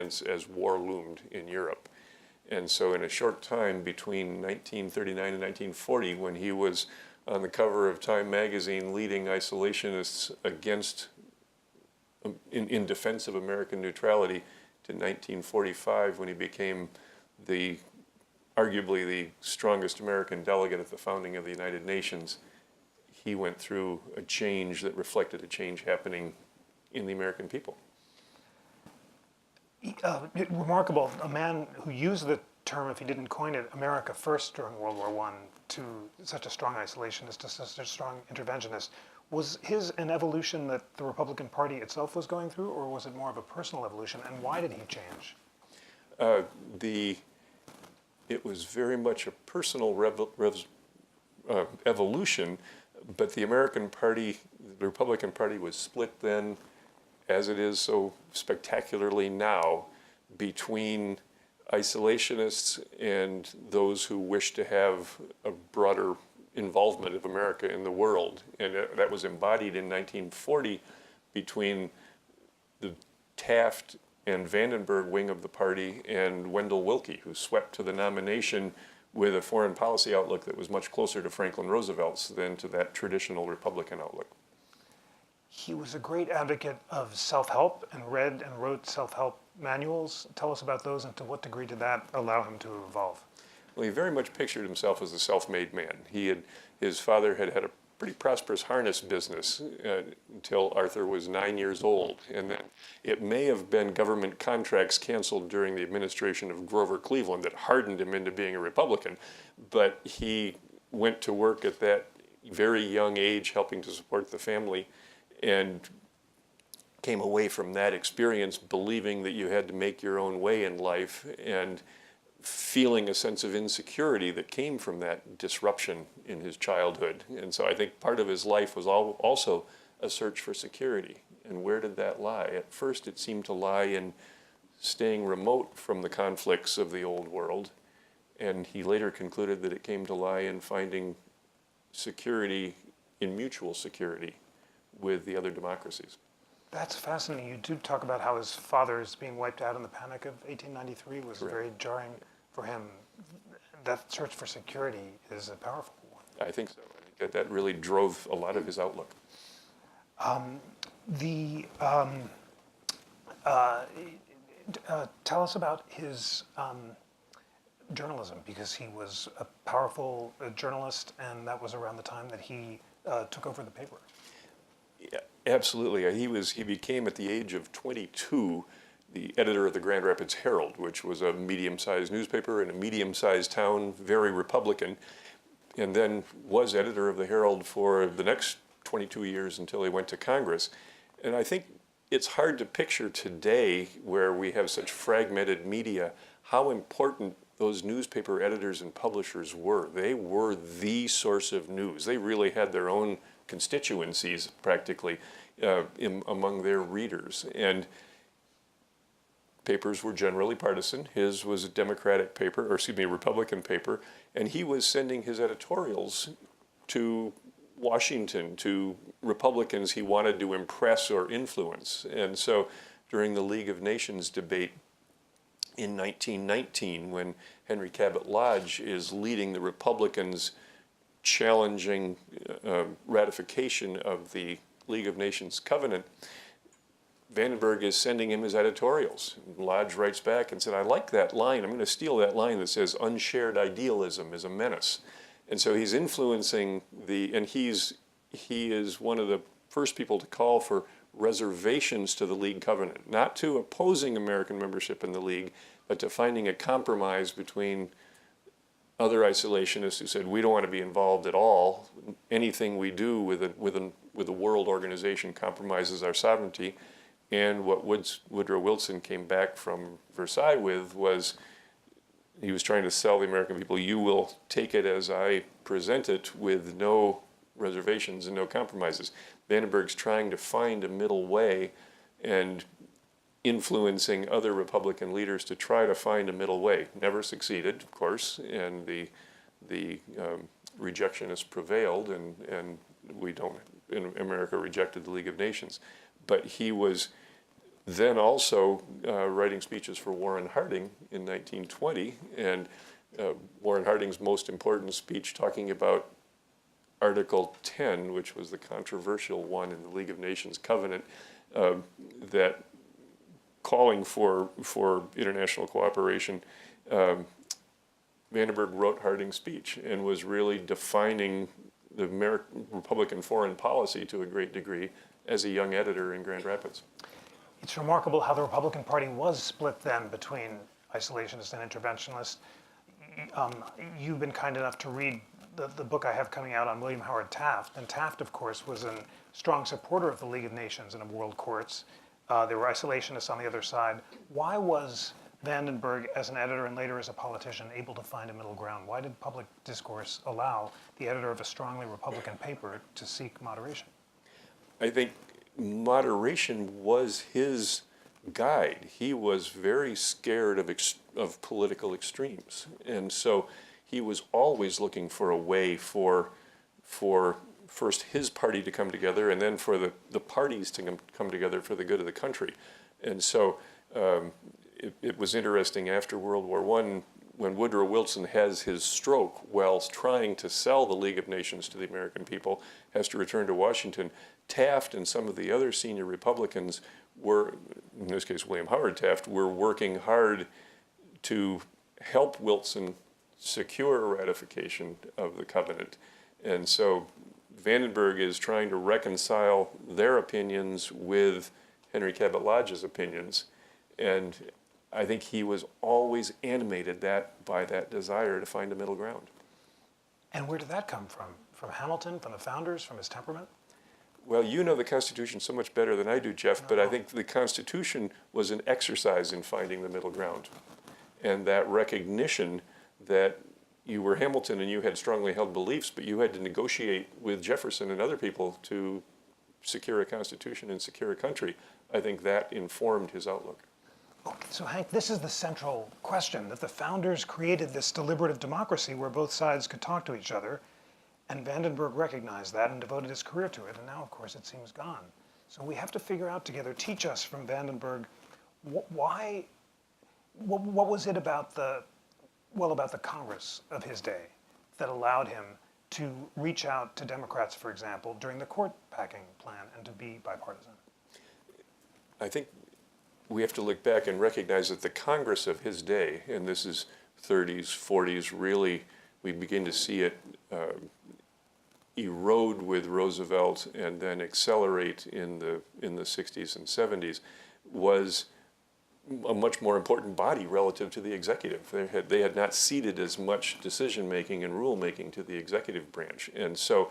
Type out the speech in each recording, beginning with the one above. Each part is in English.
as war loomed in Europe. And so in a short time between 1939 and 1940, when he was on the cover of Time magazine leading isolationists against, in defense of American neutrality, to 1945 when he became arguably the strongest American delegate at the founding of the United Nations, he went through a change that reflected a change happening in the American people. Remarkable, a man who used the term, if he didn't coin it, America First during World War I, to such a strong isolationist, to such a strong interventionist. Was his an evolution that the Republican Party itself was going through, or was it more of a personal evolution, and why did he change? It was very much a personal evolution, but the American Party, the Republican Party was split then, as it is so spectacularly now, between isolationists and those who wish to have a broader involvement of America in the world. And that was embodied in 1940 between the Taft and Vandenberg wing of the party and Wendell Willkie, who swept to the nomination with a foreign policy outlook that was much closer to Franklin Roosevelt's than to that traditional Republican outlook. He was a great advocate of self-help and read and wrote self-help manuals. Tell us about those, and to what degree did that allow him to evolve? Well, he very much pictured himself as a self-made man. His father had a pretty prosperous harness business until Arthur was 9 years old. And then it may have been government contracts canceled during the administration of Grover Cleveland that hardened him into being a Republican. But he went to work at that very young age helping to support the family, and came away from that experience believing that you had to make your own way in life, and feeling a sense of insecurity that came from that disruption in his childhood. And so I think part of his life was also a search for security. And where did that lie? At first it seemed to lie in staying remote from the conflicts of the old world, and he later concluded that it came to lie in finding security, in mutual security, with the other democracies. That's fascinating. You do talk about how his father's being wiped out in the Panic of 1893 was Correct. Very jarring for him. That search for security is a powerful one. I think so. I think that really drove a lot of his outlook. Tell us about his journalism, because he was a powerful journalist, and that was around the time that he took over the paper. Yeah, absolutely. He became, at the age of 22, the editor of the Grand Rapids Herald, which was a medium-sized newspaper in a medium-sized town, very Republican, and then was editor of the Herald for the next 22 years until he went to Congress. And I think it's hard to picture today, where we have such fragmented media, how important those newspaper editors and publishers were. They were the source of news. They really had their own constituencies, practically, among their readers. And papers were generally partisan. His was a Democratic paper, or excuse me, a Republican paper, and he was sending his editorials to Washington, to Republicans he wanted to impress or influence. And so during the League of Nations debate in 1919, when Henry Cabot Lodge is leading the Republicans challenging ratification of the League of Nations covenant, Vandenberg is sending him his editorials. Lodge writes back and said, I like that line. I'm going to steal that line that says, unshared idealism is a menace. And so he's influencing and he is one of the first people to call for reservations to the League covenant, not to opposing American membership in the League, but to finding a compromise between other isolationists who said, we don't want to be involved at all. Anything we do with a world organization compromises our sovereignty. And what Woodrow Wilson came back from Versailles with was, he was trying to sell the American people, you will take it as I present it with no reservations and no compromises. Vandenberg's trying to find a middle way and influencing other Republican leaders to try to find a middle way. Never succeeded, of course, and the rejectionists prevailed, and we don't, in America, rejected the League of Nations. But he was then also writing speeches for Warren Harding in 1920, and Warren Harding's most important speech talking about Article 10, which was the controversial one in the League of Nations covenant, that calling for international cooperation. Vandenberg wrote Harding's speech and was really defining the American Republican foreign policy to a great degree as a young editor in Grand Rapids. It's remarkable how the Republican Party was split then between isolationists and interventionists. You've been kind enough to read the book I have coming out on William Howard Taft, and Taft, of course, was a strong supporter of the League of Nations and of world courts. There were isolationists on the other side. Why was Vandenberg, as an editor and later as a politician, able to find a middle ground? Why did public discourse allow the editor of a strongly Republican paper to seek moderation? I think moderation was his guide. He was very scared of political extremes, and so he was always looking for a way for first his party to come together, and then for the parties to come together for the good of the country. And so it was interesting after World War I, when Woodrow Wilson has his stroke while trying to sell the League of Nations to the American people, has to return to Washington. Taft and some of the other senior Republicans were, in this case William Howard Taft, were working hard to help Wilson secure ratification of the covenant. And so Vandenberg is trying to reconcile their opinions with Henry Cabot Lodge's opinions. And I think he was always animated by that desire to find a middle ground. And where did that come from? From Hamilton, from the founders, from his temperament? Well, you know the Constitution so much better than I do, Jeff, but I think the Constitution was an exercise in finding the middle ground. And that recognition that you were Hamilton and you had strongly held beliefs, but you had to negotiate with Jefferson and other people to secure a constitution and secure a country, I think that informed his outlook. Okay, so Hank, this is the central question, that the founders created this deliberative democracy where both sides could talk to each other, and Vandenberg recognized that and devoted his career to it, and now, of course, it seems gone. So we have to figure out together, teach us from Vandenberg, what was it about the Congress of his day that allowed him to reach out to Democrats, for example, during the court packing plan and to be bipartisan? I think we have to look back and recognize that the Congress of his day, and this is 30s, 40s, really, we begin to see it erode with Roosevelt and then accelerate in the 60s and 70s, was a much more important body relative to the executive. They had not ceded as much decision-making and rule-making to the executive branch. And so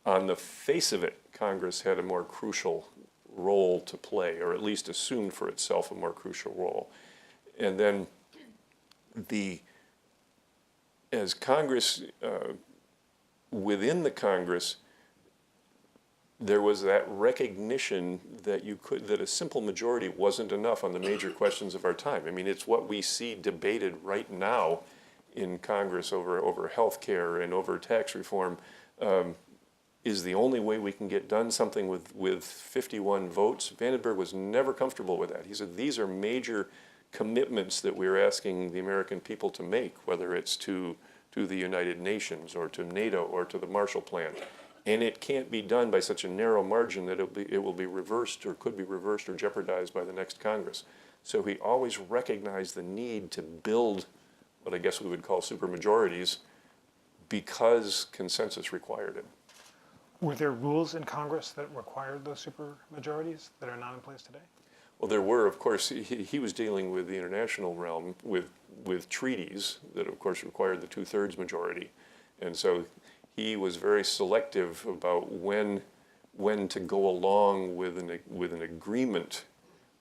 on the face of it, Congress had a more crucial role to play, or at least assumed for itself a more crucial role. And then as Congress, within the Congress, there was that recognition that that a simple majority wasn't enough on the major questions of our time. I mean, it's what we see debated right now in Congress over health care and over tax reform. Is the only way we can get done something with 51 votes. Vandenberg was never comfortable with that. He said, these are major commitments that we're asking the American people to make, whether it's to the United Nations or to NATO or to the Marshall Plan. And it can't be done by such a narrow margin that it will be reversed or could be reversed or jeopardized by the next Congress. So he always recognized the need to build what I guess we would call supermajorities because consensus required it. Were there rules in Congress that required those supermajorities that are not in place today? Well, there were, of course. He was dealing with the international realm with treaties that, of course, required the 2/3 majority. And so he was very selective about when to go along with an agreement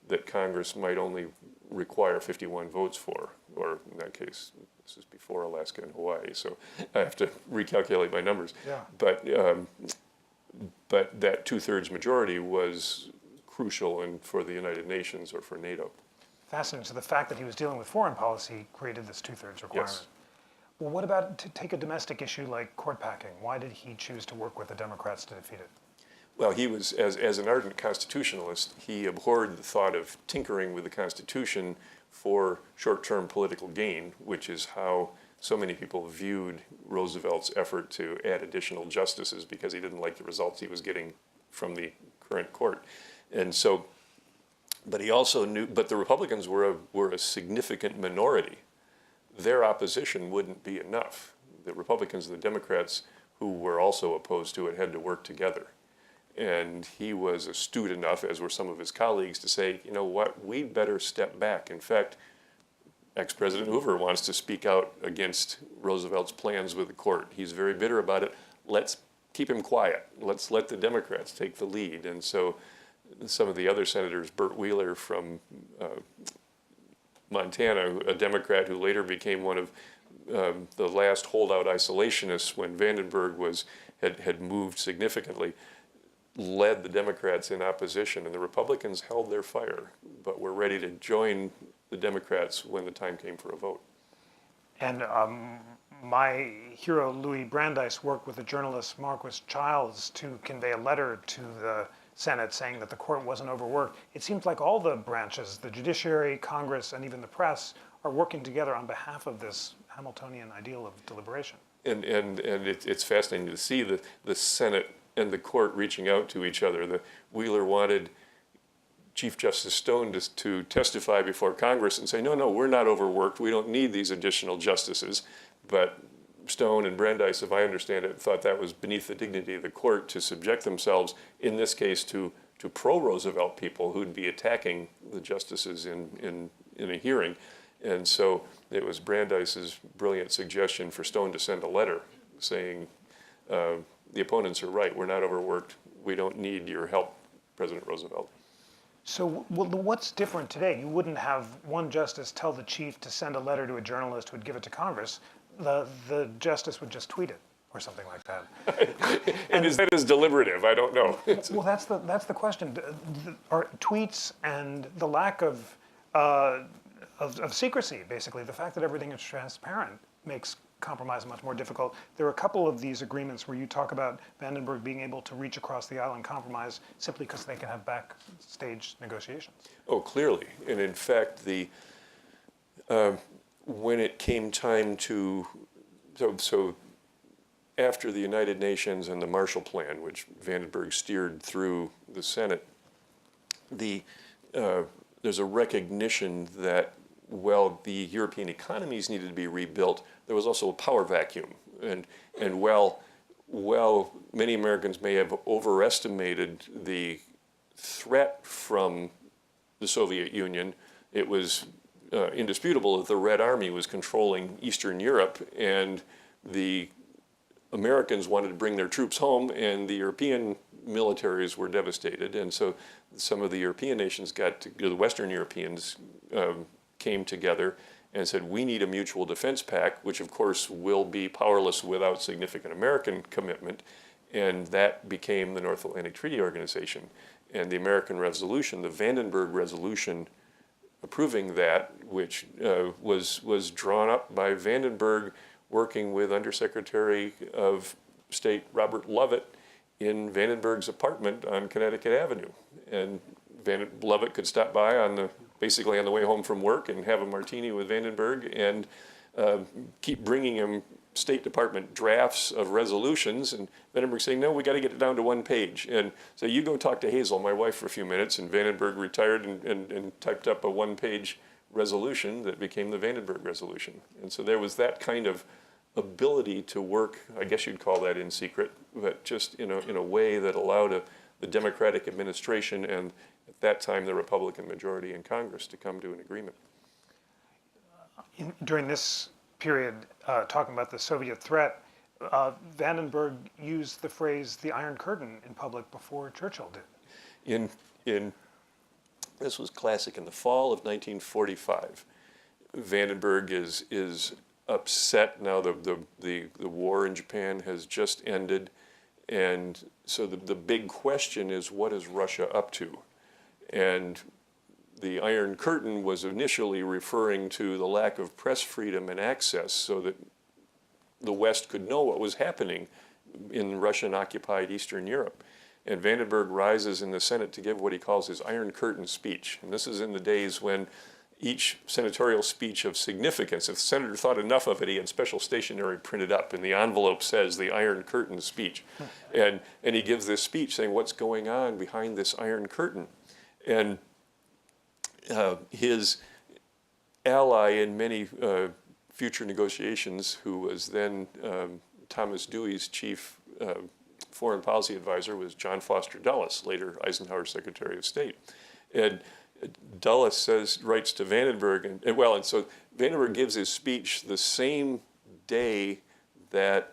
that Congress might only require 51 votes for, or in that case, this is before Alaska and Hawaii, so I have to recalculate my numbers. Yeah. But that 2/3 majority was crucial for the United Nations or for NATO. Fascinating. So the fact that he was dealing with foreign policy created this 2/3 requirement. Yes. Well, what about to take a domestic issue like court packing? Why did he choose to work with the Democrats to defeat it? Well, he was, as an ardent constitutionalist, he abhorred the thought of tinkering with the Constitution for short-term political gain, which is how so many people viewed Roosevelt's effort to add additional justices because he didn't like the results he was getting from the current court. And so, but he also knew, but the Republicans were a significant minority. Their opposition wouldn't be enough. The Republicans and the Democrats, who were also opposed to it, had to work together. And he was astute enough, as were some of his colleagues, to say, you know what, we'd better step back. In fact, ex-President Hoover wants to speak out against Roosevelt's plans with the court. He's very bitter about it. Let's keep him quiet. Let's let the Democrats take the lead. And so some of the other senators, Burt Wheeler from Montana, a Democrat who later became one of the last holdout isolationists when Vandenberg had moved significantly, led the Democrats in opposition, and the Republicans held their fire, but were ready to join the Democrats when the time came for a vote. And my hero, Louis Brandeis, worked with the journalist Marquis Childs to convey a letter to the Senate saying that the court wasn't overworked. It seems like all the branches, the judiciary, Congress, and even the press, are working together on behalf of this Hamiltonian ideal of deliberation. And it's fascinating to see the Senate and the court reaching out to each other. The Wheeler wanted Chief Justice Stone to testify before Congress and say, no, we're not overworked. We don't need these additional justices. But Stone and Brandeis, if I understand it, thought that was beneath the dignity of the court to subject themselves, in this case, to pro-Roosevelt people who'd be attacking the justices in a hearing. And so it was Brandeis's brilliant suggestion for Stone to send a letter saying, the opponents are right, we're not overworked, we don't need your help, President Roosevelt. So what's different today? You wouldn't have one justice tell the chief to send a letter to a journalist who would give it to Congress. The justice would just tweet it or something like that. And is that as deliberative? I don't know. Well, that's the question. Are tweets and the lack of secrecy, basically, the fact that everything is transparent makes compromise much more difficult. There are a couple of these agreements where you talk about Vandenberg being able to reach across the aisle and compromise simply because they can have backstage negotiations. Oh, clearly. And in fact, when it came time to, so after the United Nations and the Marshall Plan, which Vandenberg steered through the Senate, there's a recognition that, well, the European economies needed to be rebuilt, there was also a power vacuum. And while many Americans may have overestimated the threat from the Soviet Union, it was indisputable that the Red Army was controlling Eastern Europe, and the Americans wanted to bring their troops home, and the European militaries were devastated. And so some of the European nations the Western Europeans came together and said, we need a mutual defense pact, which of course will be powerless without significant American commitment. And that became the North Atlantic Treaty Organization. And the American resolution, the Vandenberg resolution approving that, which was drawn up by Vandenberg working with Undersecretary of State Robert Lovett in Vandenberg's apartment on Connecticut Avenue. And Lovett could stop by basically on the way home from work and have a martini with Vandenberg and keep bringing him State Department drafts of resolutions, and Vandenberg saying, no, we got to get it down to one page. And so you go talk to Hazel, my wife, for a few minutes, and Vandenberg retired and typed up a one-page resolution that became the Vandenberg resolution. And so there was that kind of ability to work, I guess you'd call that in secret, but just in a way that allowed the Democratic administration and at that time the Republican majority in Congress to come to an agreement. During this period, talking about the Soviet threat, Vandenberg used the phrase "the Iron Curtain" in public before Churchill did. This was classic. In the fall of 1945, Vandenberg is upset now. The war in Japan has just ended, and so the big question is, what is Russia up to? And the Iron Curtain was initially referring to the lack of press freedom and access so that the West could know what was happening in Russian-occupied Eastern Europe. And Vandenberg rises in the Senate to give what he calls his Iron Curtain speech. And this is in the days when each senatorial speech of significance, if the senator thought enough of it, he had special stationery printed up, and the envelope says the Iron Curtain speech. And he gives this speech saying what's going on behind this Iron Curtain. And his ally in many future negotiations, who was then Thomas Dewey's chief foreign policy advisor, was John Foster Dulles, later Eisenhower's Secretary of State. And Dulles writes to Vandenberg, and so Vandenberg gives his speech the same day that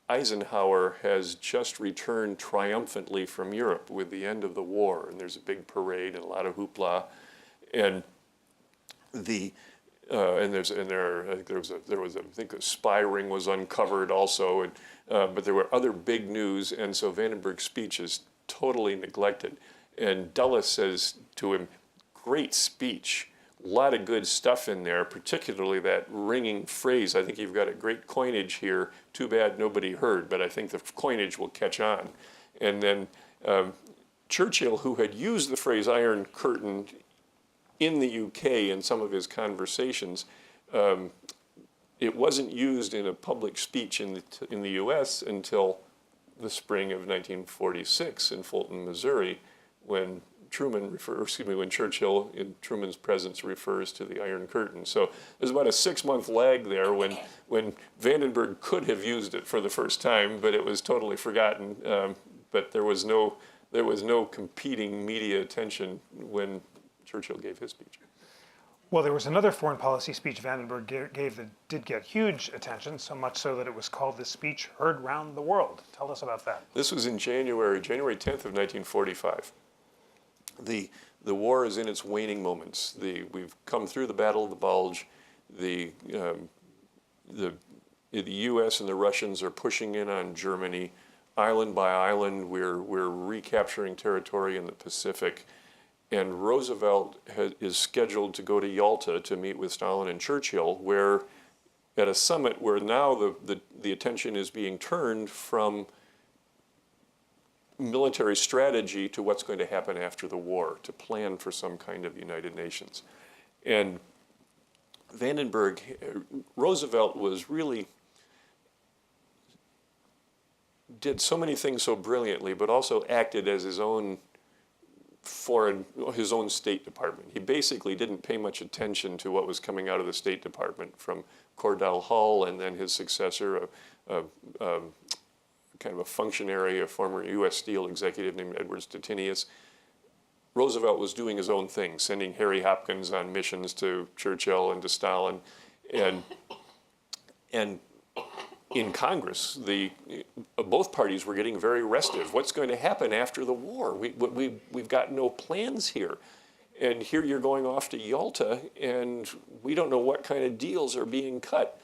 Eisenhower has just returned triumphantly from Europe with the end of the war, and there's a big parade and a lot of hoopla, and I think a spy ring was uncovered also, but there were other big news, and so Vandenberg's speech is totally neglected. And Dulles says to him, "Great speech, a lot of good stuff in there, particularly that ringing phrase. I think you've got a great coinage here. Too bad nobody heard, but I think the coinage will catch on." And then Churchill, who had used the phrase Iron Curtain in the UK in some of his conversations, it wasn't used in a public speech in the US until the spring of 1946 in Fulton, Missouri, when when Churchill, in Truman's presence, refers to the Iron Curtain. So there's about a 6-month lag there when Vandenberg could have used it for the first time, but it was totally forgotten. But there was no competing media attention when Churchill gave his speech. Well, there was another foreign policy speech Vandenberg gave that did get huge attention, so much so that it was called the speech heard round the world. Tell us about that. This was in January 10th of 1945. The war is in its waning moments. We've come through the Battle of the Bulge. The U.S. and the Russians are pushing in on Germany. Island by island, we're recapturing territory in the Pacific. And Roosevelt is scheduled to go to Yalta to meet with Stalin and Churchill, where at a summit where now the attention is being turned from military strategy to what's going to happen after the war, to plan for some kind of United Nations. And Roosevelt did so many things so brilliantly, but also acted as his own State Department. He basically didn't pay much attention to what was coming out of the State Department from Cordell Hull and then his successor, kind of a functionary, a former U.S. Steel executive named Edward Stettinius. Roosevelt was doing his own thing, sending Harry Hopkins on missions to Churchill and to Stalin. And in Congress, both parties were getting very restive. What's going to happen after the war? We've got no plans here. And here you're going off to Yalta, and we don't know what kind of deals are being cut.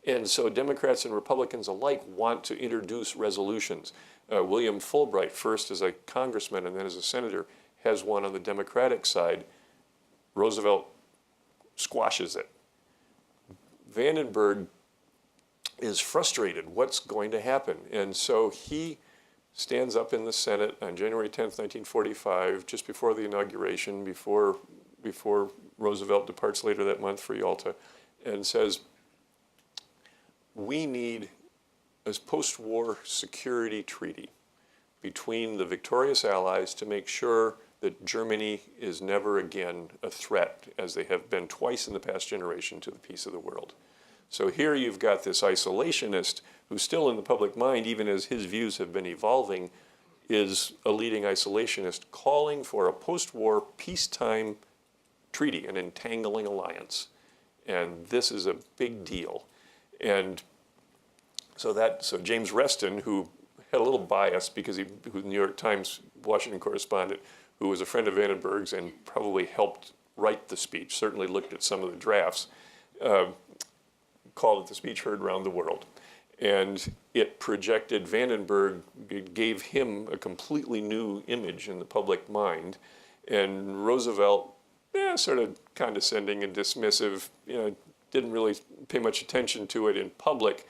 And so Democrats and Republicans alike want to introduce resolutions. William Fulbright, first as a congressman and then as a senator, has one on the Democratic side. Roosevelt squashes it. Vandenberg is frustrated. What's going to happen? And so he stands up in the Senate on January 10th, 1945, just before the inauguration, before Roosevelt departs later that month for Yalta, and says, we need a post-war security treaty between the victorious Allies to make sure that Germany is never again a threat, as they have been twice in the past generation, to the peace of the world. So here you've got this isolationist who's still in the public mind, even as his views have been evolving, is a leading isolationist calling for a post-war peacetime treaty, an entangling alliance. And this is a big deal. And so James Reston, who had a little bias because he was the New York Times Washington correspondent, who was a friend of Vandenberg's and probably helped write the speech, certainly looked at some of the drafts, called it the speech heard around the world. And it projected Vandenberg, it gave him a completely new image in the public mind. And Roosevelt, sort of condescending and dismissive, didn't really pay much attention to it in public,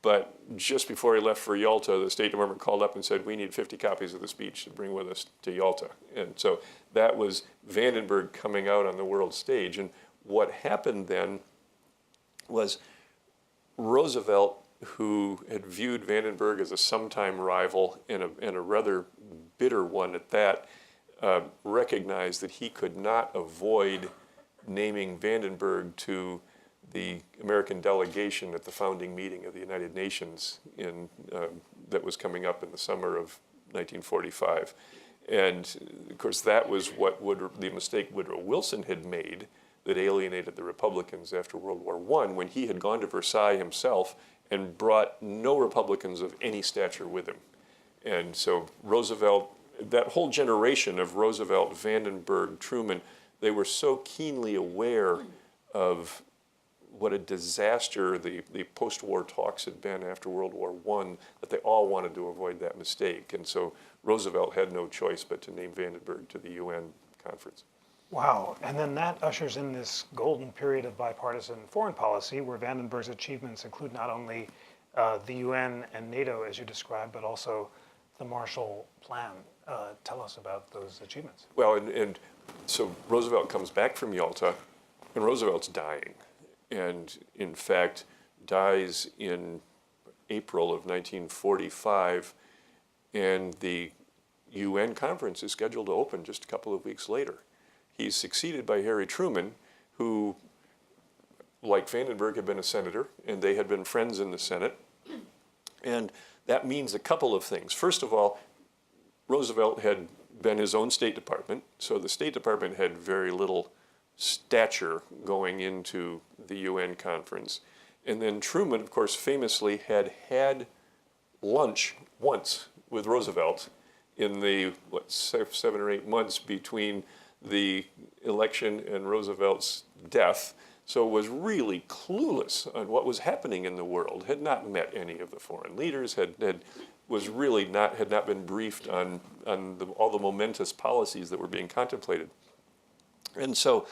But just before he left for Yalta, the State Department called up and said, we need 50 copies of the speech to bring with us to Yalta. And so that was Vandenberg coming out on the world stage. And what happened then was Roosevelt, who had viewed Vandenberg as a sometime rival and a rather bitter one at that, recognized that he could not avoid naming Vandenberg to the American delegation at the founding meeting of the United Nations that was coming up in the summer of 1945. And of course that was what the mistake Woodrow Wilson had made that alienated the Republicans after World War I, when he had gone to Versailles himself and brought no Republicans of any stature with him. And so Roosevelt, that whole generation of Roosevelt, Vandenberg, Truman, they were so keenly aware of what a disaster the post-war talks had been after World War I, that they all wanted to avoid that mistake. And so Roosevelt had no choice but to name Vandenberg to the UN conference. Wow, and then that ushers in this golden period of bipartisan foreign policy where Vandenberg's achievements include not only the UN and NATO, as you described, but also the Marshall Plan. Tell us about those achievements. Well, and so Roosevelt comes back from Yalta, and Roosevelt's dying. And in fact, dies in April of 1945, and the UN conference is scheduled to open just a couple of weeks later. He's succeeded by Harry Truman, who, like Vandenberg, had been a senator, and they had been friends in the Senate. And that means a couple of things. First of all, Roosevelt had been his own State Department, so the State Department had very little stature going into the UN conference. And then Truman, of course, famously had lunch once with Roosevelt in the, 7 or 8 months between the election and Roosevelt's death, so was really clueless on what was happening in the world, had not met any of the foreign leaders, had not been briefed on all the momentous policies that were being contemplated. And so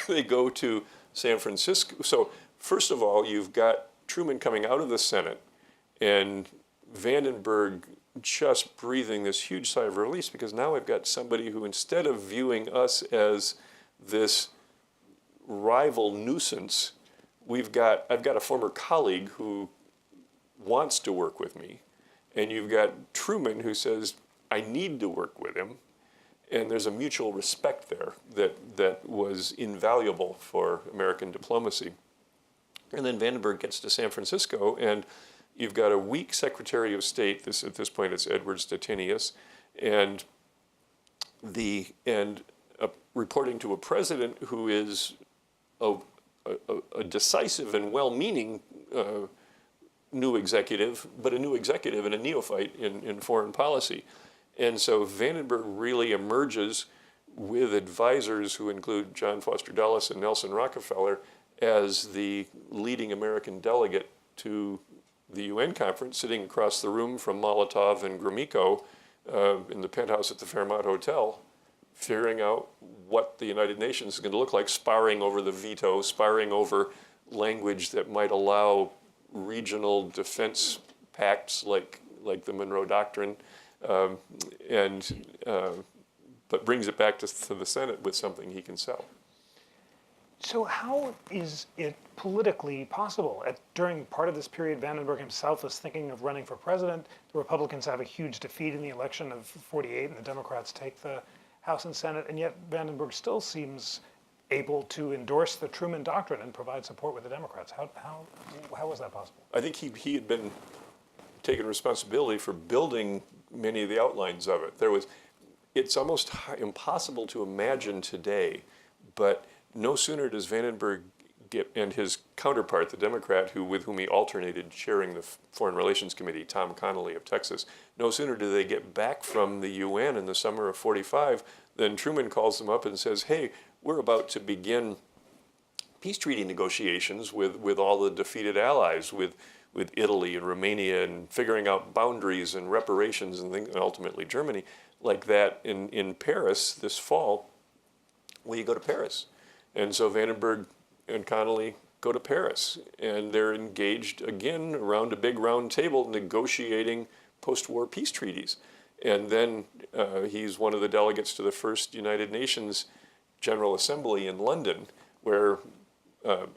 they go to San Francisco. So first of all, you've got Truman coming out of the Senate and Vandenberg just breathing this huge sigh of release, because now I've got somebody who, instead of viewing us as this rival nuisance, I've got a former colleague who wants to work with me, and you've got Truman who says, I need to work with him, and there's a mutual respect there that was invaluable for American diplomacy. And then Vandenberg gets to San Francisco, and you've got a weak Secretary of State. At this point, it's Edward Stettinius, and reporting to a president who is a decisive and well-meaning new executive, but a new executive and a neophyte in foreign policy. And so Vandenberg really emerges with advisors who include John Foster Dulles and Nelson Rockefeller as the leading American delegate to the UN conference, sitting across the room from Molotov and Gromyko in the penthouse at the Fairmont Hotel, figuring out what the United Nations is going to look like, sparring over the veto, sparring over language that might allow regional defense pacts like the Monroe Doctrine, but brings it back to the Senate with something he can sell. So how is it politically possible? During part of this period, Vandenberg himself was thinking of running for president. The Republicans have a huge defeat in the election of =48, and the Democrats take the House and Senate, and yet Vandenberg still seems able to endorse the Truman Doctrine and provide support with the Democrats. How was that possible? I think he had been taking responsibility for building many of the outlines of it. It's almost impossible to imagine today, but no sooner does Vandenberg and his counterpart, the Democrat with whom he alternated chairing the Foreign Relations Committee, Tom Connally of Texas, no sooner do they get back from the UN in the summer of '45 than Truman calls them up and says, hey, we're about to begin peace treaty negotiations with all the defeated allies, with Italy and Romania, and figuring out boundaries and reparations and things, and ultimately Germany, like that in Paris this fall. Will you go to Paris? And so Vandenberg and Connally go to Paris, and they're engaged again around a big round table negotiating post-war peace treaties. And then he's one of the delegates to the first United Nations General Assembly in London, where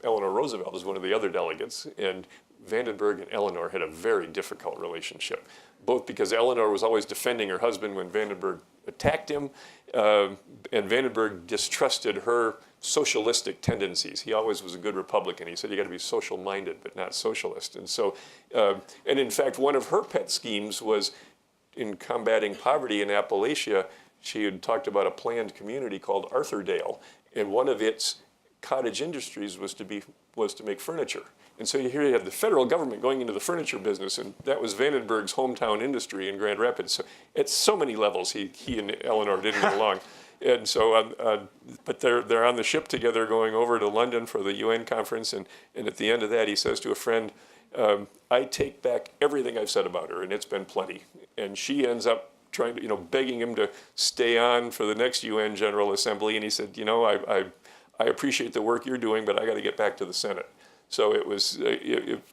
Eleanor Roosevelt is one of the other delegates, and Vandenberg and Eleanor had a very difficult relationship, both because Eleanor was always defending her husband when Vandenberg attacked him, and Vandenberg distrusted her socialistic tendencies. He always was a good Republican. He said you got to be social-minded but not socialist. And so, and in fact, one of her pet schemes was in combating poverty in Appalachia. She had talked about a planned community called Arthurdale, and one of its cottage industries was to make furniture. And so here you have the federal government going into the furniture business, and that was Vandenberg's hometown industry in Grand Rapids. So at so many levels, he and Eleanor didn't get along. And so, but they're on the ship together going over to London for the UN conference, and at the end of that, he says to a friend, I take back everything I've said about her, and it's been plenty. And she ends up trying to, begging him to stay on for the next UN General Assembly, and he said, I appreciate the work you're doing, but I got to get back to the Senate. So it was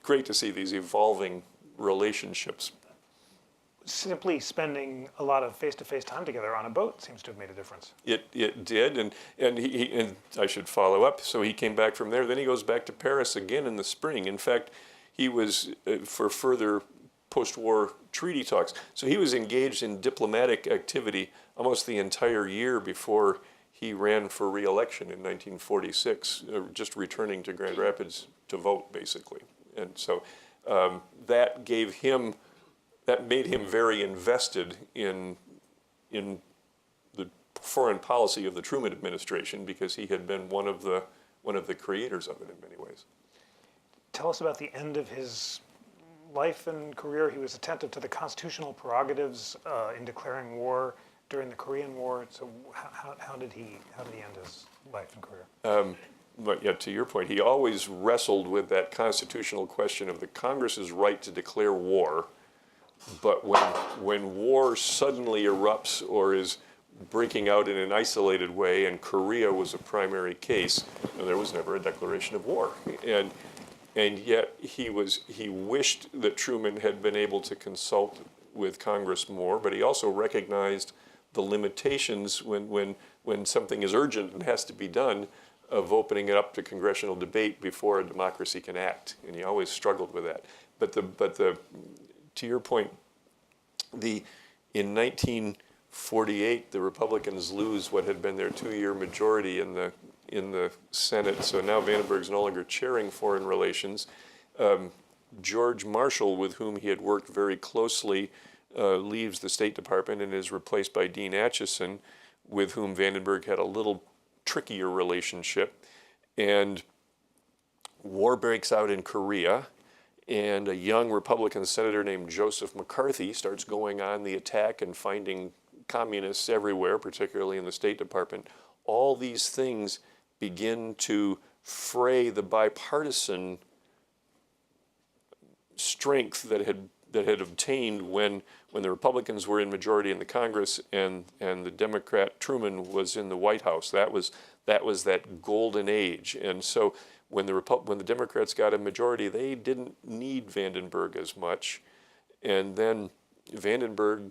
great to see these evolving relationships. Simply spending a lot of face-to-face time together on a boat seems to have made a difference. It did, and I should follow up. So he came back from there. Then he goes back to Paris again in the spring. In fact, he was for further post-war treaty talks. So he was engaged in diplomatic activity almost the entire year before he ran for re-election in 1946, just returning to Grand Rapids to vote, basically. And so that made him very invested in the foreign policy of the Truman administration, because he had been one of the creators of it in many ways. Tell us about the end of his life and career. He was attentive to the constitutional prerogatives in declaring war during the Korean War. So how did he end his life and career? But yeah, to your point, he always wrestled with that constitutional question of the Congress's right to declare war. But when war suddenly erupts or is breaking out in an isolated way, and Korea was a primary case, there was never a declaration of war. And yet he wished that Truman had been able to consult with Congress more, but he also recognized the limitations when something is urgent and has to be done, of opening it up to congressional debate before a democracy can act. And he always struggled with that. But to your point, in 1948, the Republicans lose what had been their 2-year majority in the Senate. So now Vandenberg's no longer chairing foreign relations. George Marshall, with whom he had worked very closely, leaves the State Department and is replaced by Dean Acheson, with whom Vandenberg had a little trickier relationship. And war breaks out in Korea, and a young Republican senator named Joseph McCarthy starts going on the attack and finding communists everywhere, particularly in the State Department. All these things begin to fray the bipartisan strength that had obtained when the Republicans were in majority in the Congress and the Democrat Truman was in the White House. That was that golden age. And so when the Democrats got a majority, they didn't need Vandenberg as much. And then Vandenberg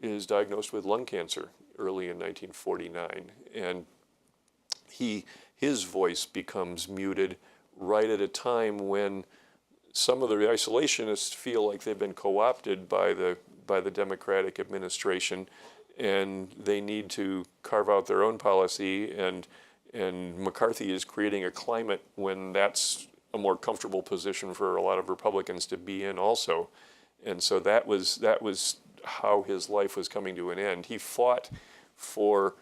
is diagnosed with lung cancer early in 1949, and his voice becomes muted right at a time when some of the isolationists feel like they've been co-opted by the Democratic administration, and they need to carve out their own policy, and McCarthy is creating a climate when that's a more comfortable position for a lot of Republicans to be in also. And so that was how his life was coming to an end. He fought for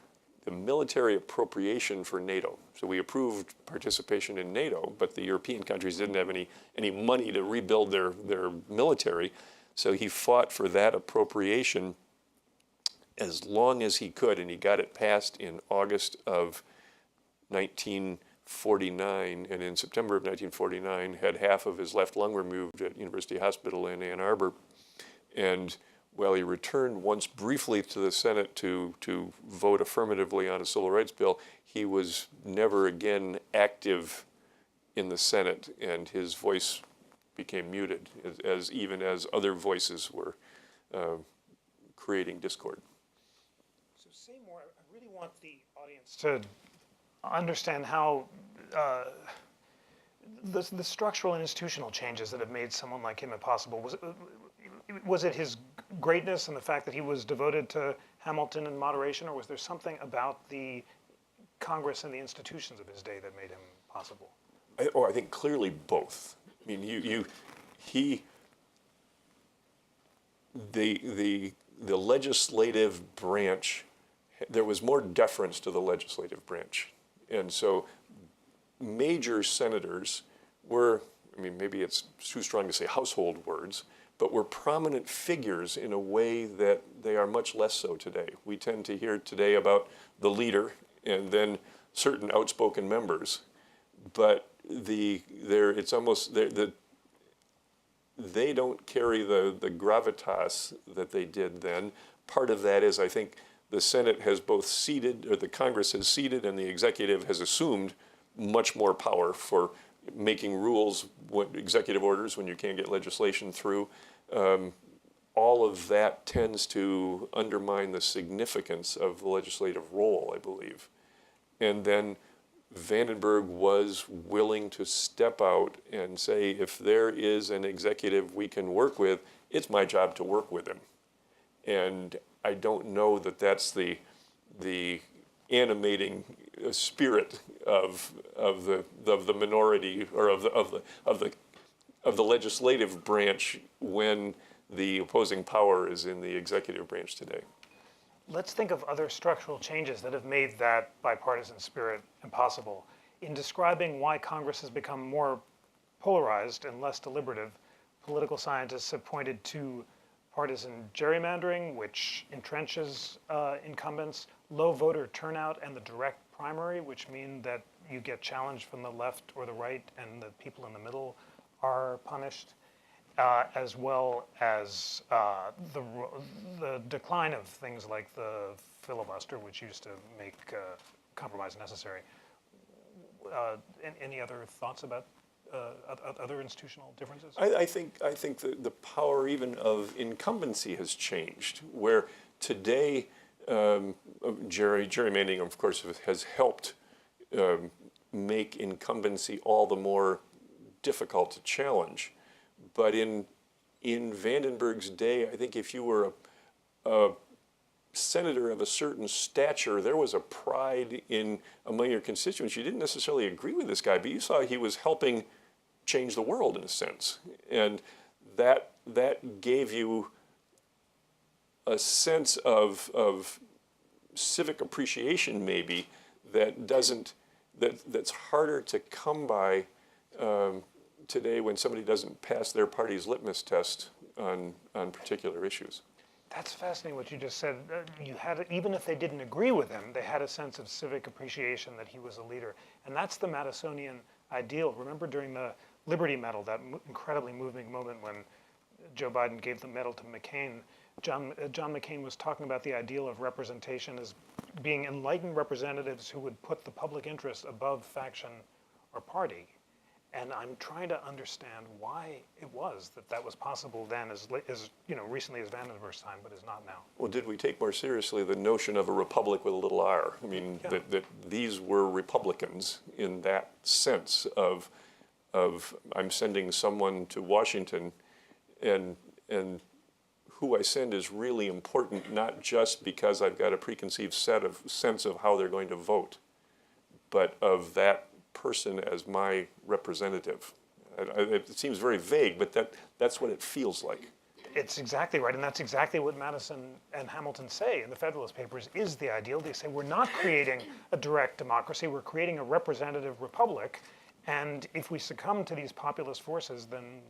the military appropriation for NATO. So we approved participation in NATO, but the European countries didn't have any money to rebuild their military. So he fought for that appropriation as long as he could, and he got it passed in August of 1949, and in September of 1949 had half of his left lung removed at University Hospital in Ann Arbor. And while he returned once briefly to the Senate to vote affirmatively on a civil rights bill, he was never again active in the Senate, and his voice became muted even as other voices were creating discord. So say more. I really want the audience to understand how the structural and institutional changes that have made someone like him impossible. Was it his greatness and the fact that he was devoted to Hamilton and moderation, or was there something about the Congress and the institutions of his day that made him possible? I think clearly both. I mean, the legislative branch, there was more deference to the legislative branch. And so major senators were, I mean, maybe it's too strong to say household words, but were prominent figures in a way that they are much less so today. We tend to hear today about the leader and then certain outspoken members, but they don't carry the gravitas that they did then. Part of that is, I think, the Senate has both ceded, or the Congress has ceded, and the executive has assumed much more power for making rules, executive orders when you can't get legislation through. All of that tends to undermine the significance of the legislative role, I believe. And then Vandenberg was willing to step out and say, if there is an executive we can work with, it's my job to work with him. And I don't know that that's the animating spirit of the minority, or of the legislative branch when the opposing power is in the executive branch today. Let's think of other structural changes that have made that bipartisan spirit impossible. In describing why Congress has become more polarized and less deliberative, political scientists have pointed to partisan gerrymandering, which entrenches incumbents, low voter turnout, and the direct primary, which mean that you get challenged from the left or the right, and the people in the middle are punished, as well as the decline of things like the filibuster, which used to make compromise necessary. Any other thoughts about other institutional differences? I think the power even of incumbency has changed, where today gerrymandering, of course, has helped make incumbency all the more difficult to challenge. But in Vandenberg's day, I think if you were a senator of a certain stature, there was a pride among your constituents. You didn't necessarily agree with this guy, but you saw he was helping change the world in a sense. And that gave you a sense of civic appreciation, maybe, that's harder to come by today when somebody doesn't pass their party's litmus test on particular issues. That's fascinating what you just said. Even if they didn't agree with him, they had a sense of civic appreciation that he was a leader. And that's the Madisonian ideal. Remember during the Liberty Medal, that incredibly moving moment when Joe Biden gave the medal to McCain, John McCain was talking about the ideal of representation as being enlightened representatives who would put the public interest above faction or party. And I'm trying to understand why it was that was possible then, as recently as Vandenberg's time, but is not now. Well, did we take more seriously the notion of a republic with a little r? I mean, yeah. that these were Republicans in that sense of I'm sending someone to Washington, and who I send is really important, not just because I've got a preconceived sense of how they're going to vote, but of that person as my representative. It seems very vague, but that's what it feels like. It's exactly right, and that's exactly what Madison and Hamilton say in the Federalist Papers is the ideal. They say we're not creating a direct democracy, we're creating a representative republic, and if we succumb to these populist forces, then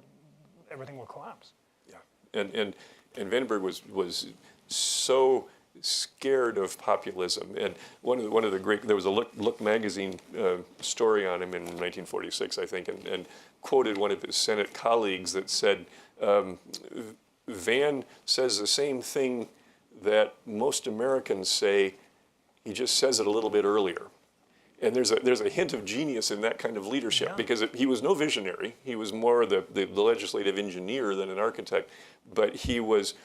everything will collapse. Yeah, and Vandenberg was so scared of populism, and one of the great, there was a Look magazine story on him in 1946, I think, and quoted one of his Senate colleagues that said, Van says the same thing that most Americans say, he just says it a little bit earlier. And there's a hint of genius in that kind of leadership, because he was no visionary. He was more the legislative engineer than an architect, but he wasn't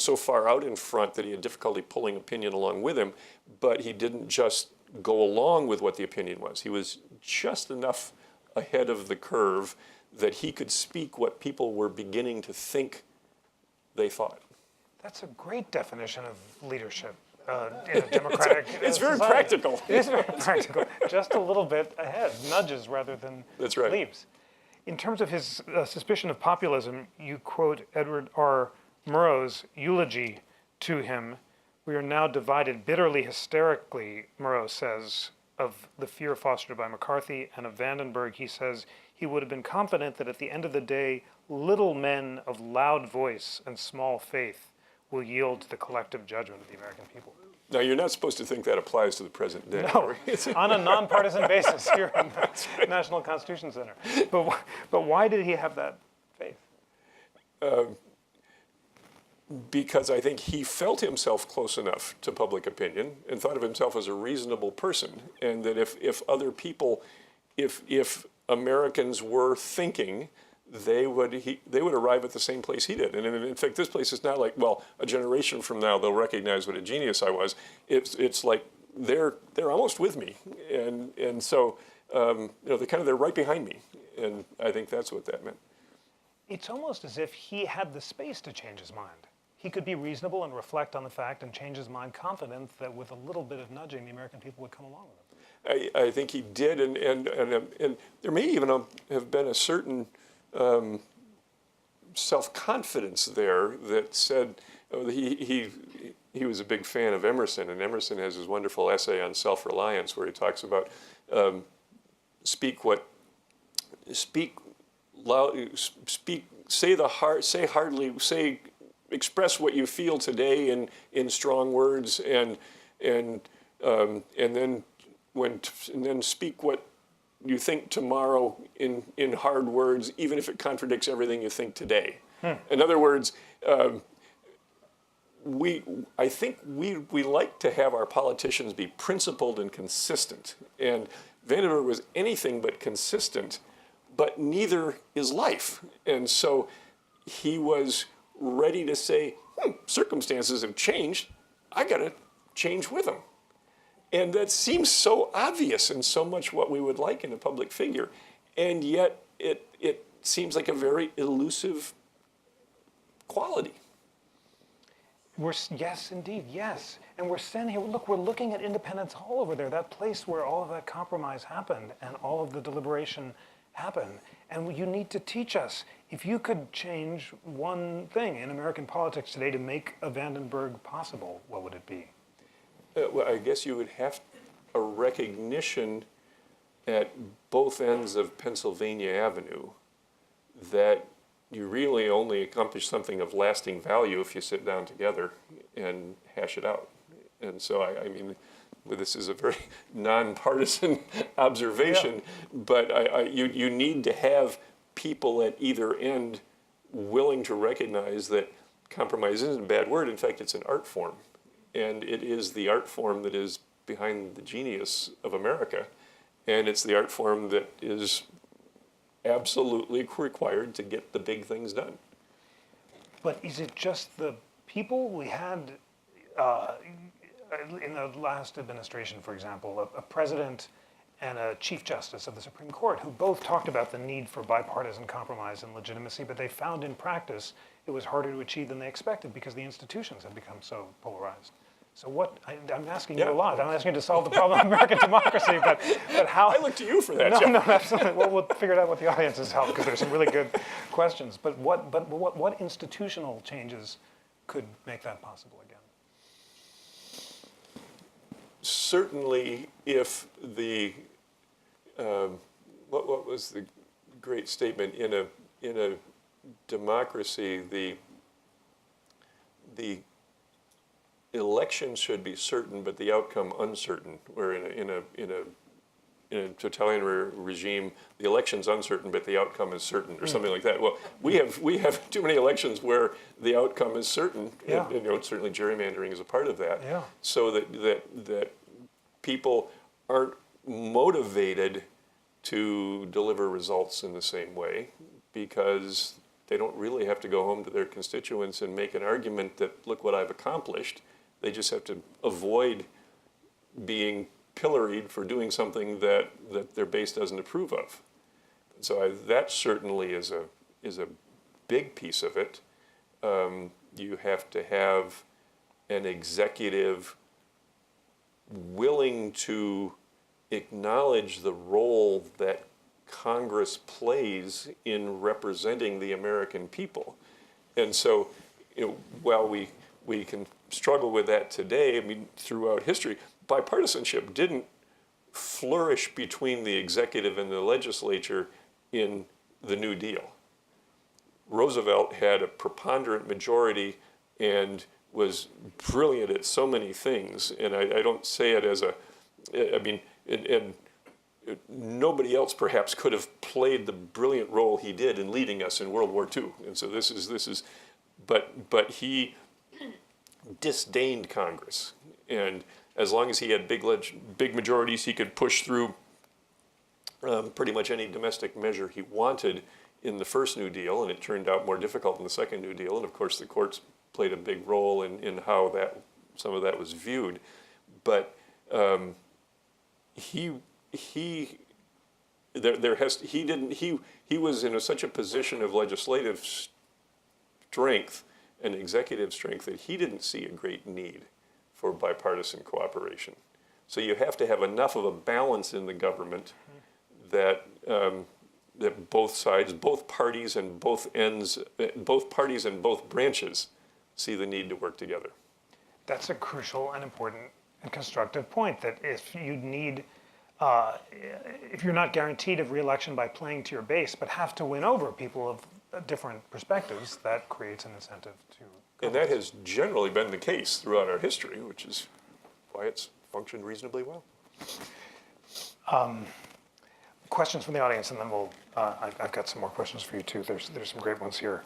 so far out in front that he had difficulty pulling opinion along with him, but he didn't just go along with what the opinion was. He was just enough ahead of the curve that he could speak what people were beginning to think they thought. That's a great definition of leadership in a democratic It's very society. practical. It is very practical. Just a little bit ahead, nudges rather than That's right. leaps. In terms of his suspicion of populism, you quote Edward R. Murrow's eulogy to him. "We are now divided bitterly, hysterically," Murrow says, of the fear fostered by McCarthy, and of Vandenberg he says he would have been confident that at the end of the day, little men of loud voice and small faith will yield to the collective judgment of the American people. Now, you're not supposed to think that applies to the present day. No, on a nonpartisan basis here in the National Constitution Center. But why did he have that faith? Because I think he felt himself close enough to public opinion and thought of himself as a reasonable person, and that if other people, if Americans were thinking, they would arrive at the same place he did. And in fact, this place is not like, well, a generation from now they'll recognize what a genius I was. It's like they're almost with me, and so they're right behind me, and I think that's what that meant. It's almost as if he had the space to change his mind. He could be reasonable and reflect on the fact and change his mind, confident that with a little bit of nudging, the American people would come along with him. I think he did, and there may even have been a certain self-confidence there that said, he was a big fan of Emerson, and Emerson has his wonderful essay on self-reliance where he talks about express what you feel today in strong words, and then speak what you think tomorrow in hard words, even if it contradicts everything you think today. In other words, I think we like to have our politicians be principled and consistent. And Vandenberg was anything but consistent, but neither is life. And so he was ready to say, circumstances have changed, I got to change with them. And that seems so obvious and so much what we would like in a public figure. And yet it seems like a very elusive quality. Yes, indeed, yes. And we're standing here, look, we're looking at Independence Hall over there, that place where all of that compromise happened and all of the deliberation happened. And you need to teach us, if you could change one thing in American politics today to make a Vandenberg possible, what would it be? Well, I guess you would have a recognition at both ends of Pennsylvania Avenue that you really only accomplish something of lasting value if you sit down together and hash it out. And so, I mean, this is a very nonpartisan observation, but you need to have people at either end willing to recognize that compromise isn't a bad word. In fact, it's an art form. And it is the art form that is behind the genius of America. And it's the art form that is absolutely required to get the big things done. But is it just the people? We had, in the last administration, for example, a president and a chief justice of the Supreme Court who both talked about the need for bipartisan compromise and legitimacy, but they found in practice it was harder to achieve than they expected because the institutions had become so polarized. So I'm asking you a lot. I'm asking you to solve the problem of American democracy, but how? I look to you for that, No, Jeff. no, absolutely. Well, we'll figure it out what the audience has helped because there's some really good questions. But what institutional changes could make that possible again? Certainly, if the what was the great statement in a democracy, the election should be certain, but the outcome uncertain. Where in a a totalitarian regime, the election's uncertain, but the outcome is certain, or something like that. Well, we have too many elections where the outcome is certain, Yeah. and certainly gerrymandering is a part of that. Yeah. So that people aren't motivated to deliver results in the same way, because they don't really have to go home to their constituents and make an argument that, look what I've accomplished. They just have to avoid being pilloried for doing something that their base doesn't approve of. So that certainly is a big piece of it. You have to have an executive willing to acknowledge the role that Congress plays in representing the American people. And so, while we can struggle with that today, I mean, throughout history, bipartisanship didn't flourish between the executive and the legislature in the New Deal. Roosevelt had a preponderant majority and was brilliant at so many things, and I don't say it as and nobody else perhaps could have played the brilliant role he did in leading us in World War II. And so this is, but he disdained Congress, and as long as he had big majorities, he could push through pretty much any domestic measure he wanted in the first New Deal, and it turned out more difficult in the second New Deal. And of course, the courts played a big role in how some of that was viewed. But he was in such a position of legislative strength and executive strength that he didn't see a great need for bipartisan cooperation. So you have to have enough of a balance in the government that that both sides, both parties and both branches see the need to work together. That's a crucial and important and constructive point, that if you're not guaranteed of re-election by playing to your base, but have to win over people of different perspectives, that creates an incentive to. And that has generally been the case throughout our history, which is why it's functioned reasonably well. Questions from the audience, and then we'll. I've got some more questions for you too. There's some great ones here.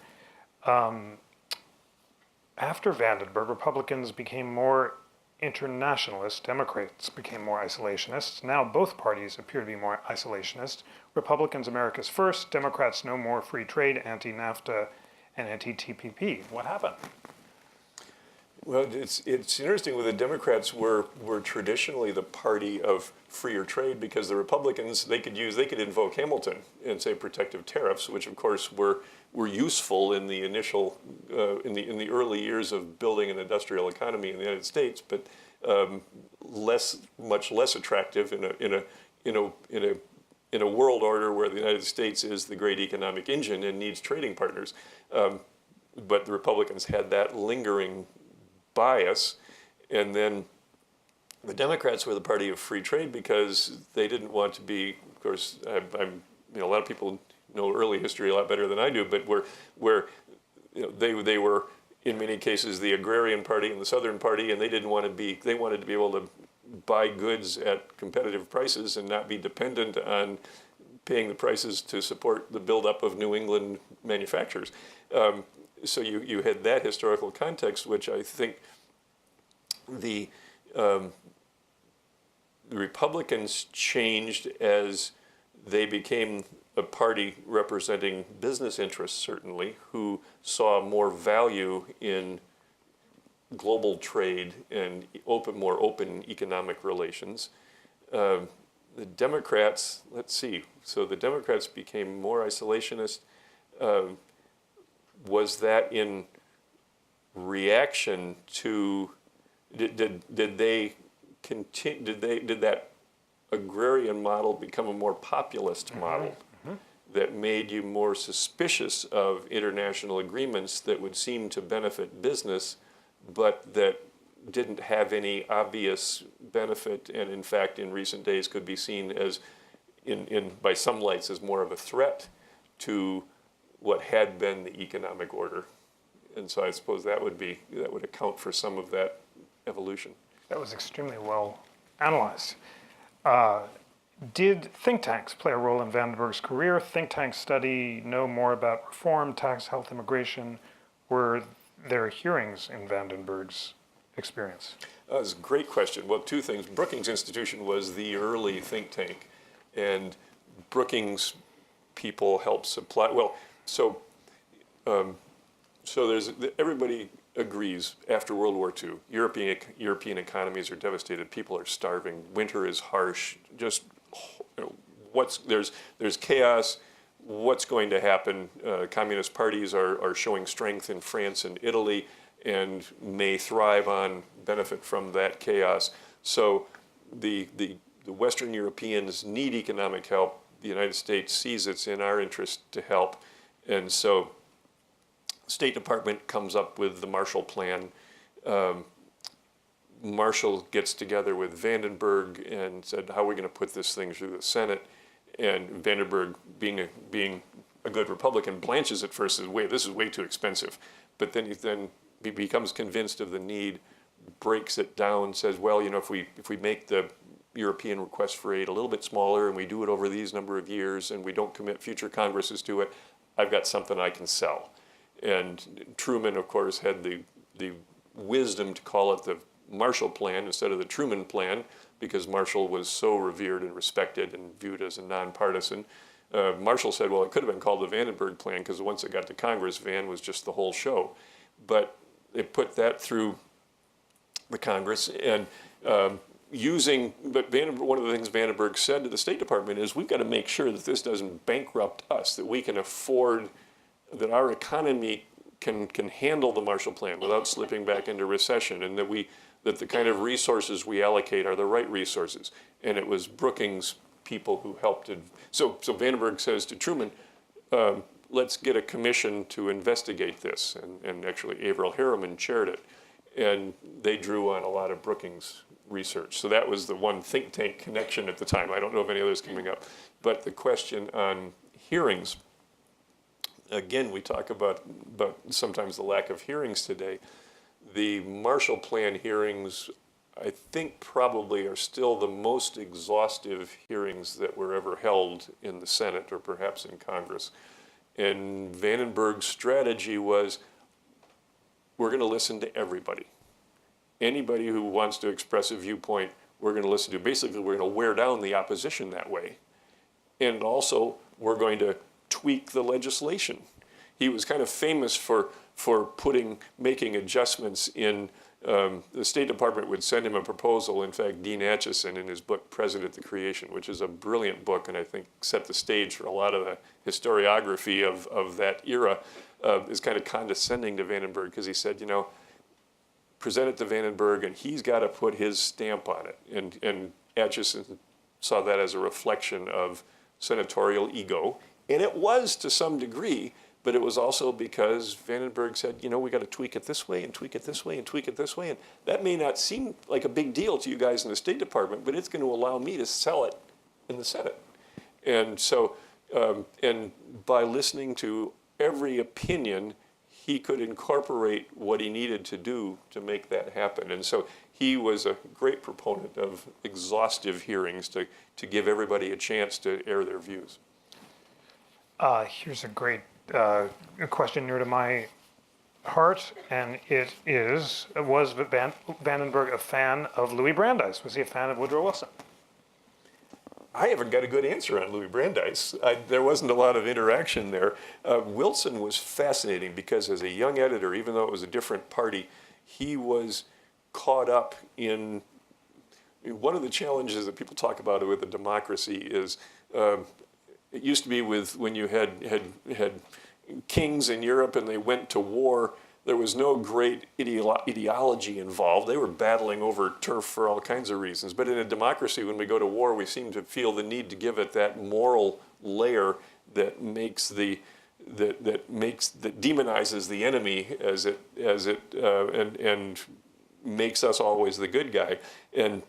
After Vandenberg, Republicans became more internationalist. Democrats became more isolationist. Now both parties appear to be more isolationist. Republicans, America's first. Democrats, no more free trade, anti-NAFTA, and anti-TPP. What happened? Well, it's interesting. With the Democrats, were traditionally the party of freer trade, because the Republicans, they could invoke Hamilton and say protective tariffs, which of course were useful in the initial in the early years of building an industrial economy in the United States, but much less attractive in a world order where the United States is the great economic engine and needs trading partners. But the Republicans had that lingering bias, and then the Democrats were the party of free trade because they didn't want to be. Of course, a lot of people know early history a lot better than I do, but they were in many cases the agrarian party and the Southern party, and they didn't want to be. They wanted to be able to buy goods at competitive prices and not be dependent on paying the prices to support the buildup of New England manufacturers. So you had that historical context, which I think the Republicans changed as they became a party representing business interests, certainly, who saw more value in global trade and more open economic relations. The Democrats, so the Democrats became more isolationist. Was that in reaction to, did that agrarian model become a more populist model that made you more suspicious of international agreements that would seem to benefit business, but that didn't have any obvious benefit, and in fact in recent days could be seen as, by some lights, as more of a threat to what had been the economic order. And so I suppose that would account for some of that evolution. That was extremely well analyzed. Did think tanks play a role in Vandenberg's career? Think tanks study, know more about reform, tax, health, immigration. Were there hearings in Vandenberg's experience? That's a great question. Well, two things. Brookings Institution was the early think tank, and Brookings people helped supply. Well, so there's everybody agrees after World War II, European economies are devastated. People are starving. Winter is harsh. Just there's chaos. What's going to happen? Communist parties are showing strength in France and Italy, and may thrive on benefit from that chaos. So the Western Europeans need economic help. The United States sees it's in our interest to help, and so State Department comes up with the Marshall Plan. Marshall gets together with Vandenberg and said, "How are we going to put this thing through the Senate?" And Vandenberg, being a good Republican, blanches at first and says, this is way too expensive. But then he becomes convinced of the need, breaks it down, says, well, if we make the European request for aid a little bit smaller and we do it over these number of years and we don't commit future Congresses to it, I've got something I can sell. And Truman, of course, had the wisdom to call it the Marshall Plan instead of the Truman Plan, because Marshall was so revered and respected and viewed as a nonpartisan. Marshall said, well, it could have been called the Vandenberg Plan, because once it got to Congress, Van was just the whole show. But they put that through the Congress, and one of the things Vandenberg said to the State Department is, we've got to make sure that this doesn't bankrupt us, that we can afford, that our economy can handle the Marshall Plan without slipping back into recession, and that the kind of resources we allocate are the right resources. And it was Brookings people who helped it. So Vandenberg says to Truman, let's get a commission to investigate this. And actually Averell Harriman chaired it. And they drew on a lot of Brookings research. So that was the one think tank connection at the time. I don't know of any others coming up. But the question on hearings, again, we talk about sometimes the lack of hearings today. The Marshall Plan hearings, I think, probably are still the most exhaustive hearings that were ever held in the Senate or perhaps in Congress. And Vandenberg's strategy was, we're going to listen to everybody. Anybody who wants to express a viewpoint, we're going to listen to. Basically, we're going to wear down the opposition that way. And also, we're going to tweak the legislation. He was kind of famous for making adjustments in, the State Department would send him a proposal. In fact, Dean Acheson, in his book, President the Creation, which is a brilliant book and I think set the stage for a lot of the historiography of that era, is kind of condescending to Vandenberg, because he said, present it to Vandenberg and he's got to put his stamp on it. And Acheson saw that as a reflection of senatorial ego. And it was to some degree, but it was also because Vandenberg said, we got to tweak it this way and tweak it this way and tweak it this way. And that may not seem like a big deal to you guys in the State Department, but it's going to allow me to sell it in the Senate. And so, and by listening to every opinion, he could incorporate what he needed to do to make that happen. And so he was a great proponent of exhaustive hearings to give everybody a chance to air their views. Here's a great question near to my heart, and it is, was Vandenberg a fan of Louis Brandeis? Was he a fan of Woodrow Wilson? I haven't got a good answer on Louis Brandeis. There wasn't a lot of interaction there. Wilson was fascinating because as a young editor, even though it was a different party, he was caught up in, one of the challenges that people talk about with a democracy is, it used to be when you had kings in Europe and they went to war, there was no great ideology involved. They were battling over turf for all kinds of reasons. But in a democracy, when we go to war, we seem to feel the need to give it that moral layer that that demonizes the enemy and makes us always the good guy. And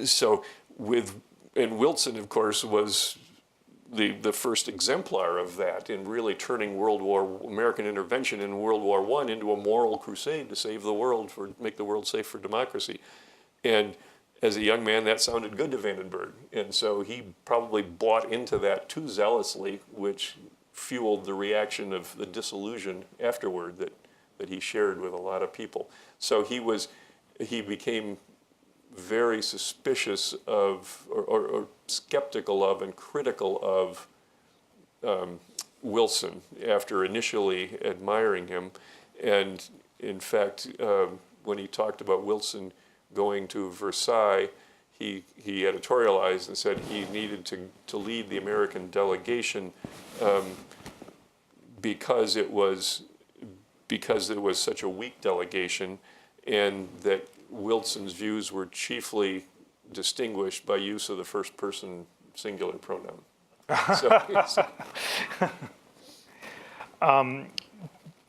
so Wilson, of course, was the first exemplar of that in really turning American intervention in World War I into a moral crusade to save the world, make the world safe for democracy. And as a young man, that sounded good to Vandenberg. And so he probably bought into that too zealously, which fueled the reaction of the disillusion afterward that he shared with a lot of people. So he became very suspicious of, or skeptical of and critical of Wilson after initially admiring him. And in fact, when he talked about Wilson going to Versailles, he editorialized and said he needed to lead the American delegation because it was such a weak delegation, and that Wilson's views were chiefly distinguished by use of the first person singular pronoun.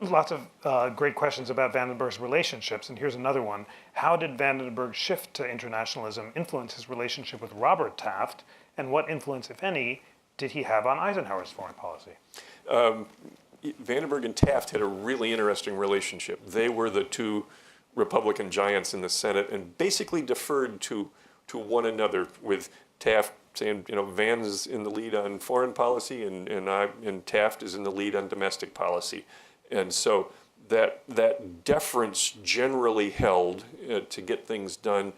Lots of great questions about Vandenberg's relationships, and here's another one. How did Vandenberg's shift to internationalism influence his relationship with Robert Taft, and what influence, if any, did he have on Eisenhower's foreign policy? Vandenberg and Taft had a really interesting relationship. They were the two Republican giants in the Senate and basically deferred to one another, with Taft saying, Van's in the lead on foreign policy and Taft is in the lead on domestic policy. And so that deference generally held to get things done.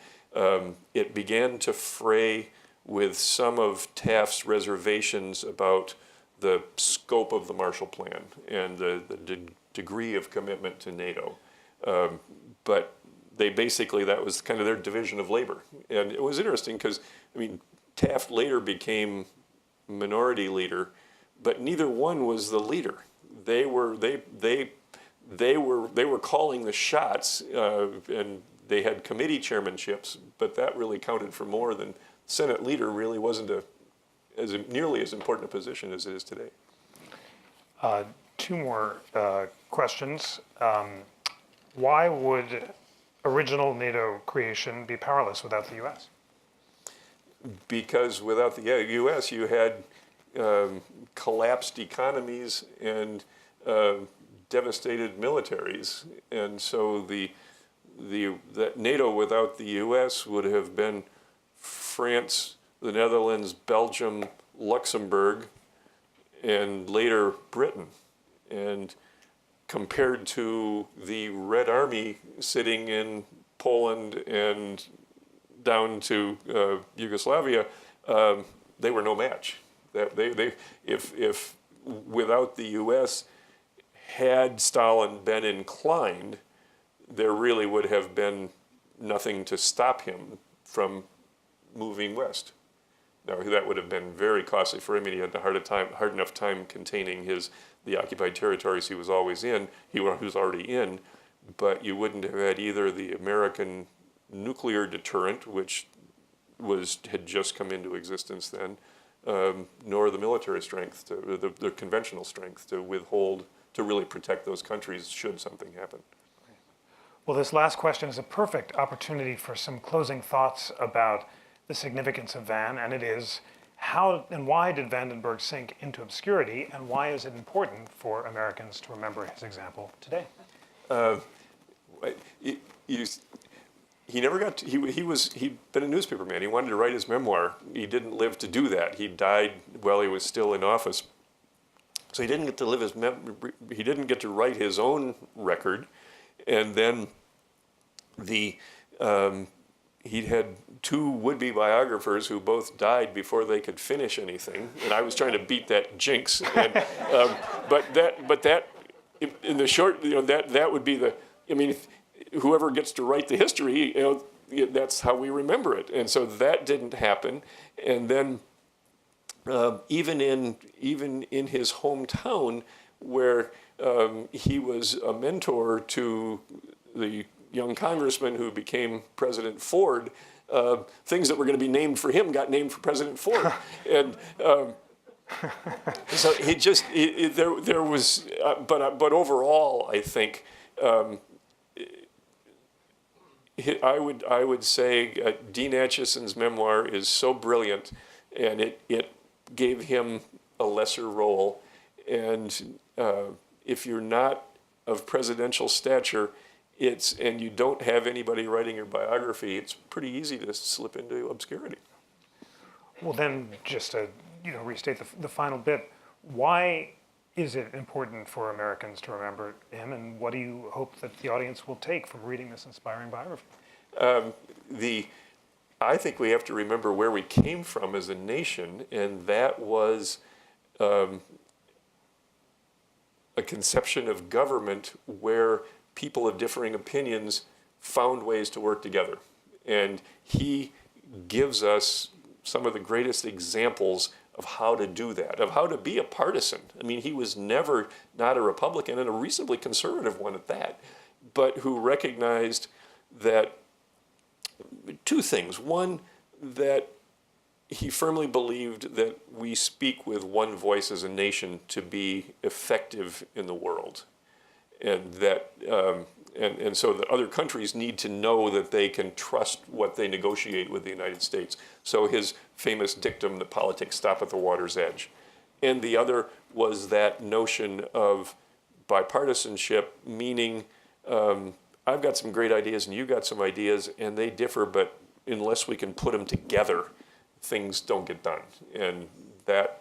It began to fray with some of Taft's reservations about the scope of the Marshall Plan and the degree of commitment to NATO. But that was kind of their division of labor. And it was interesting because, Taft later became minority leader, but neither one was the leader. They were calling the shots, and they had committee chairmanships, but that really counted for more than Senate leader. Really wasn't nearly as important a position as it is today. Two more questions. Why would original NATO creation be powerless without the U.S.? Because without the U.S., you had collapsed economies and devastated militaries, and so that NATO without the U.S. would have been France, the Netherlands, Belgium, Luxembourg, and later Britain. And compared to the Red Army sitting in Poland and down to Yugoslavia, they were no match. If without the U.S., had Stalin been inclined, there really would have been nothing to stop him from moving west. Now, that would have been very costly for him, and he had a hard enough time containing the occupied territories he was always in. He was already in, but you wouldn't have had either the American nuclear deterrent, which had just come into existence then, nor the military strength, the conventional strength to really protect those countries should something happen. Well, this last question is a perfect opportunity for some closing thoughts about the significance of Van, and it is, how and why did Vandenberg sink into obscurity, and why is it important for Americans to remember his example today? He never got to, he'd been a newspaper man. He wanted to write his memoir. He didn't live to do that. He died while he was still in office. So he didn't get to he didn't get to write his own record. And then he'd had two would-be biographers who both died before they could finish anything. And I was trying to beat that jinx. And, but that in the short, that would be whoever gets to write the history, that's how we remember it. And so that didn't happen. And then even in his hometown, where he was a mentor to the young congressman who became President Ford, things that were going to be named for him got named for President Ford. And so there was, but overall, I think, I would say Dean Acheson's memoir is so brilliant, and it gave him a lesser role. And if you're not of presidential stature, and you don't have anybody writing your biography, it's pretty easy to slip into obscurity. Well, then, just to restate the final bit, why is it important for Americans to remember him, and what do you hope that the audience will take from reading this inspiring biography? I think we have to remember where we came from as a nation, and that was a conception of government where people of differing opinions found ways to work together. And he gives us some of the greatest examples of how to do that, of how to be a partisan. I mean, he was never not a Republican, and a reasonably conservative one at that, but who recognized that two things. One, that he firmly believed that we speak with one voice as a nation to be effective in the world, and that and so the other countries need to know that they can trust what they negotiate with the United States. So his famous dictum that politics stop at the water's edge. And the other was that notion of bipartisanship, meaning I've got some great ideas and you got some ideas and they differ, but unless we can put them together, things don't get done. And that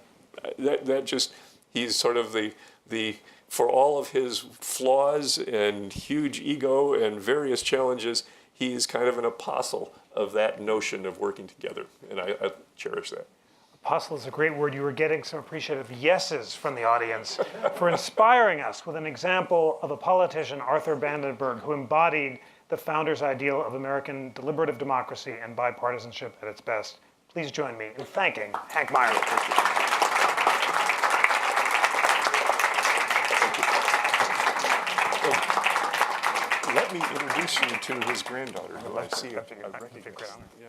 just, he's sort of the for all of his flaws and huge ego and various challenges, he's kind of an apostle of that notion of working together. And I cherish that. Apostle is a great word. You were getting some appreciative yeses from the audience for inspiring us with an example of a politician, Arthur Vandenberg, who embodied the founder's ideal of American deliberative democracy and bipartisanship at its best. Please join me in thanking Hank Meijer. Let me introduce you to his granddaughter, who I see. That'd be a great honor. Yeah.